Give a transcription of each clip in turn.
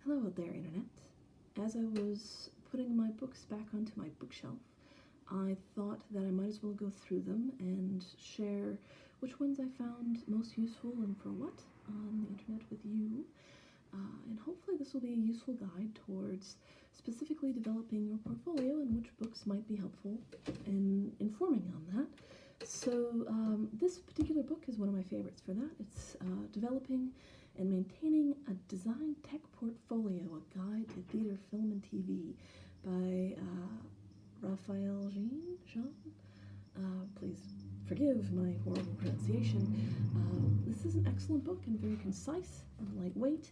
Hello out there, Internet. As I was putting my books back onto my bookshelf, I thought that I might as well go through them and share which ones I found most useful and for what on the internet with you. And hopefully this will be a useful guide towards specifically developing your portfolio and which books might be helpful in informing on that. So this particular book is one of my favorites for that. It's Developing and Maintaining a Design Tech Portfolio, a Guide to Theater, Film, and TV by Rafael. Please forgive my horrible pronunciation. This is an excellent book and very concise and lightweight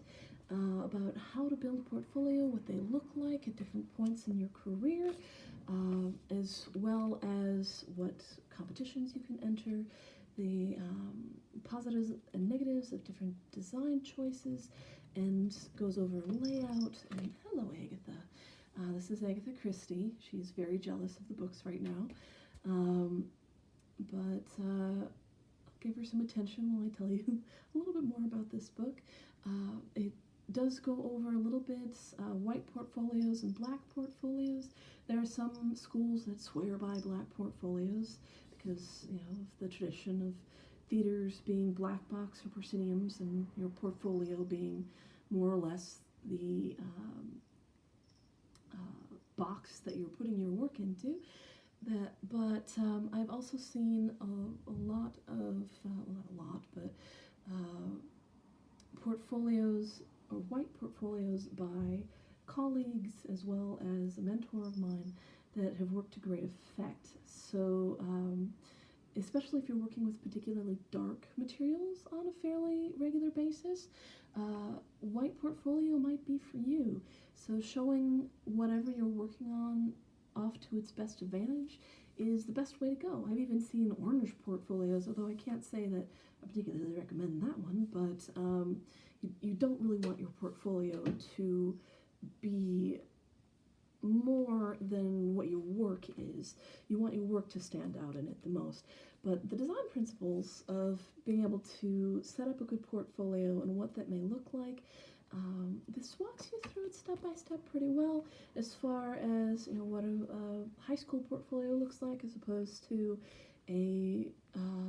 about how to build a portfolio, what they look like at different points in your career, as well as what competitions you can enter, the positives and negatives of different design choices, and goes over layout. And hello, Agatha. This is Agatha Christie. She's very jealous of the books right now. But I'll give her some attention while I tell you a little bit more about this book. It does go over a little bit white portfolios and black portfolios. There are some schools that swear by black portfolios because, you know, of the tradition of theaters being black box or prosceniums and your portfolio being more or less the box that you're putting your work into. But I've also seen a lot of, well, not a lot, but portfolios or white portfolios by colleagues as well as a mentor of mine that have worked to great effect. So especially if you're working with particularly dark materials on a fairly regular basis, white portfolio might be for you. So showing whatever you're working on off to its best advantage is the best way to go. I've even seen orange portfolios, although I can't say that I particularly recommend that one, but you don't really want your portfolio to be more than what your work is. You want your work to stand out in it the most. But the design principles of being able to set up a good portfolio and what that may look like, this walks you through it step by step pretty well, as far as, you know, what a high school portfolio looks like as opposed to a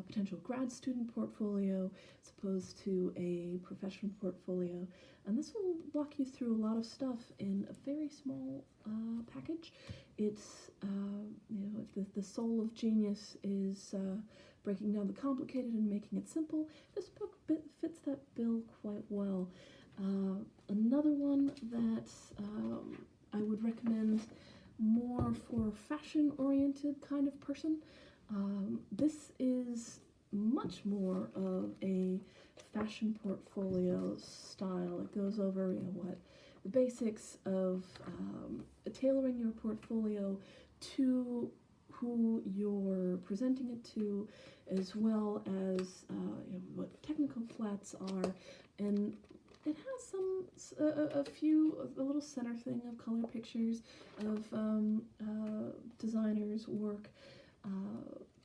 potential grad student portfolio, as opposed to a professional portfolio. And this will walk you through a lot of stuff in a very small package. It's, you know, if the soul of genius is breaking down the complicated and making it simple, this book fits that bill quite well. Another one that I would recommend more for a fashion-oriented kind of person. This is much more of a fashion portfolio style. It goes over, you know, what the basics of tailoring your portfolio to who you're presenting it to, as well as you know, what technical flats are, and it has a little center thing of color pictures of designers' work,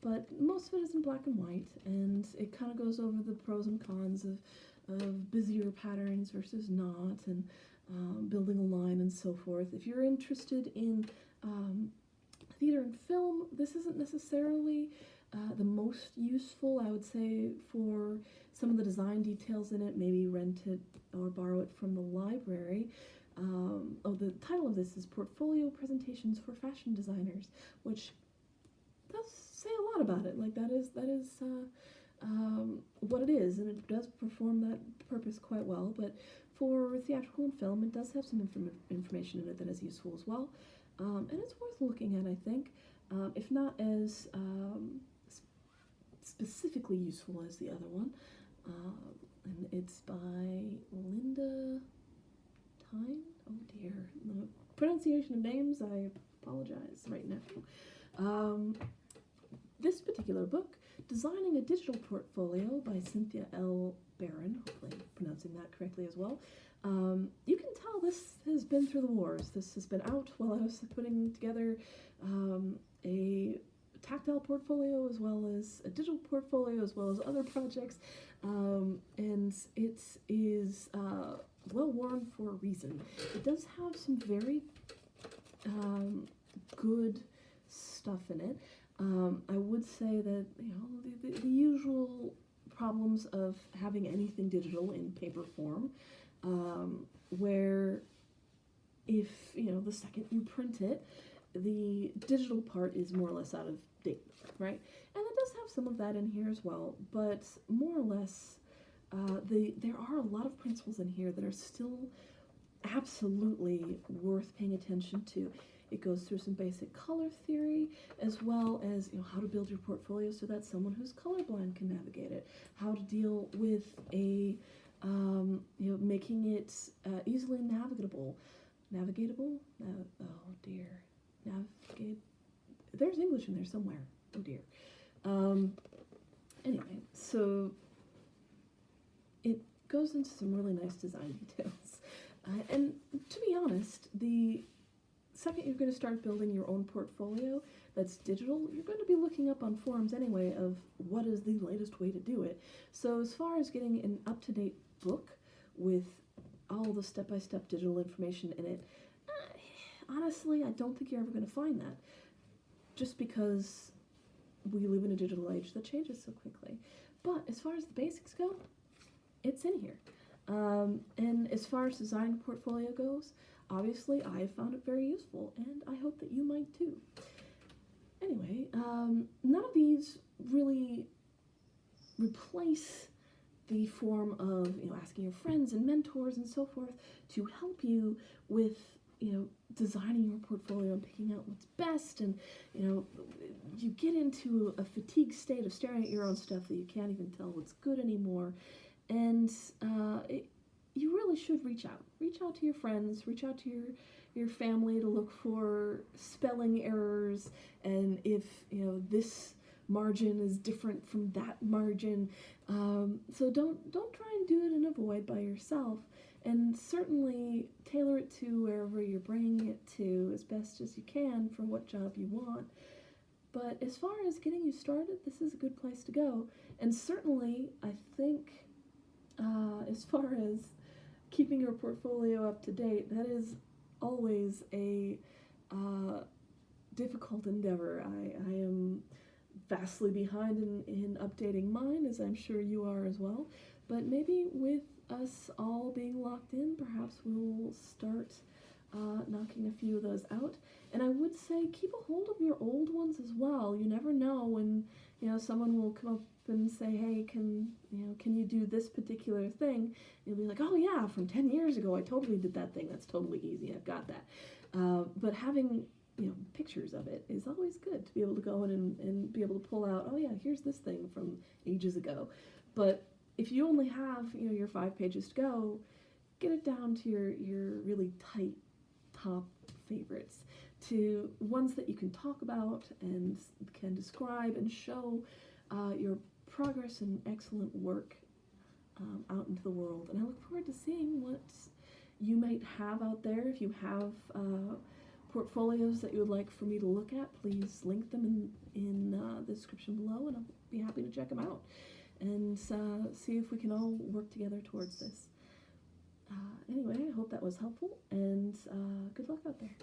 but most of it is in black and white, and it kind of goes over the pros and cons of busier patterns versus not, and building a line and so forth. If you're interested in theater and film, this isn't necessarily the most useful. I would say for some of the design details in it, maybe rent it or borrow it from the library. The title of this is Portfolio Presentations for Fashion Designers, which does say a lot about it. Like that is what it is, and it does perform that purpose quite well. But for theatrical and film, it does have some information in it that is useful as well, and it's worth looking at, I think, if not as specifically useful as the other one. And it's by Linda Tain. Oh dear, the pronunciation of names, I apologize right now. This particular book, Designing a Digital Portfolio by Cynthia L. Barron, hopefully I'm pronouncing that correctly as well. You can tell this has been through the wars. This has been out while I was putting together a tactile portfolio as well as a digital portfolio as well as other projects, and it is well worn for a reason. It does have some very good stuff in it. I would say that, the usual problems of having anything digital in paper form, where if, the second you print it, the digital part is more or less out of date, right? And it does have some of that in here as well, but more or less, there are a lot of principles in here that are still absolutely worth paying attention to. It goes through some basic color theory, as well as how to build your portfolio so that someone who's colorblind can navigate it. How to deal with making it easily navigatable. Navigatable? Oh dear. There's English in there somewhere. Oh dear. Anyway, so it goes into some really nice design details. And to be honest, the second you're going to start building your own portfolio that's digital, you're going to be looking up on forums anyway of what is the latest way to do it. So as far as getting an up-to-date book with all the step-by-step digital information in it, honestly, I don't think you're ever going to find that, just because we live in a digital age that changes so quickly. But as far as the basics go, it's in here. And as far as designing a portfolio goes, obviously I found it very useful, and I hope that you might too. Anyway, none of these really replace the form of asking your friends and mentors and so forth to help you with designing your portfolio and picking out what's best, and you get into a fatigued state of staring at your own stuff that you can't even tell what's good anymore, and you really should reach out to your friends, reach out to your family to look for spelling errors, and if this margin is different from that margin, so don't try and do it in a void by yourself. And certainly tailor it to wherever you're bringing it to as best as you can for what job you want. But as far as getting you started, this is a good place to go. And certainly, I think, as far as keeping your portfolio up to date, that is always a difficult endeavor. I am vastly behind in updating mine, as I'm sure you are as well. But maybe with us all being locked in, perhaps we'll start knocking a few of those out. And I would say keep a hold of your old ones as well. You never know when someone will come up and say, hey, can you do this particular thing? You'll be like, oh yeah, from 10 years ago I totally did that thing. That's totally easy. I've got that. But having pictures of it is always good to be able to go in and be able to pull out, oh yeah, here's this thing from ages ago. But if you only have your 5 pages to go, get it down to your really tight top favorites, to ones that you can talk about and can describe and show your progress and excellent work out into the world. And I look forward to seeing what you might have out there. If you have portfolios that you would like for me to look at, please link them in the description below, and I'll be happy to check them out and see if we can all work together towards this. Anyway, I hope that was helpful, and good luck out there.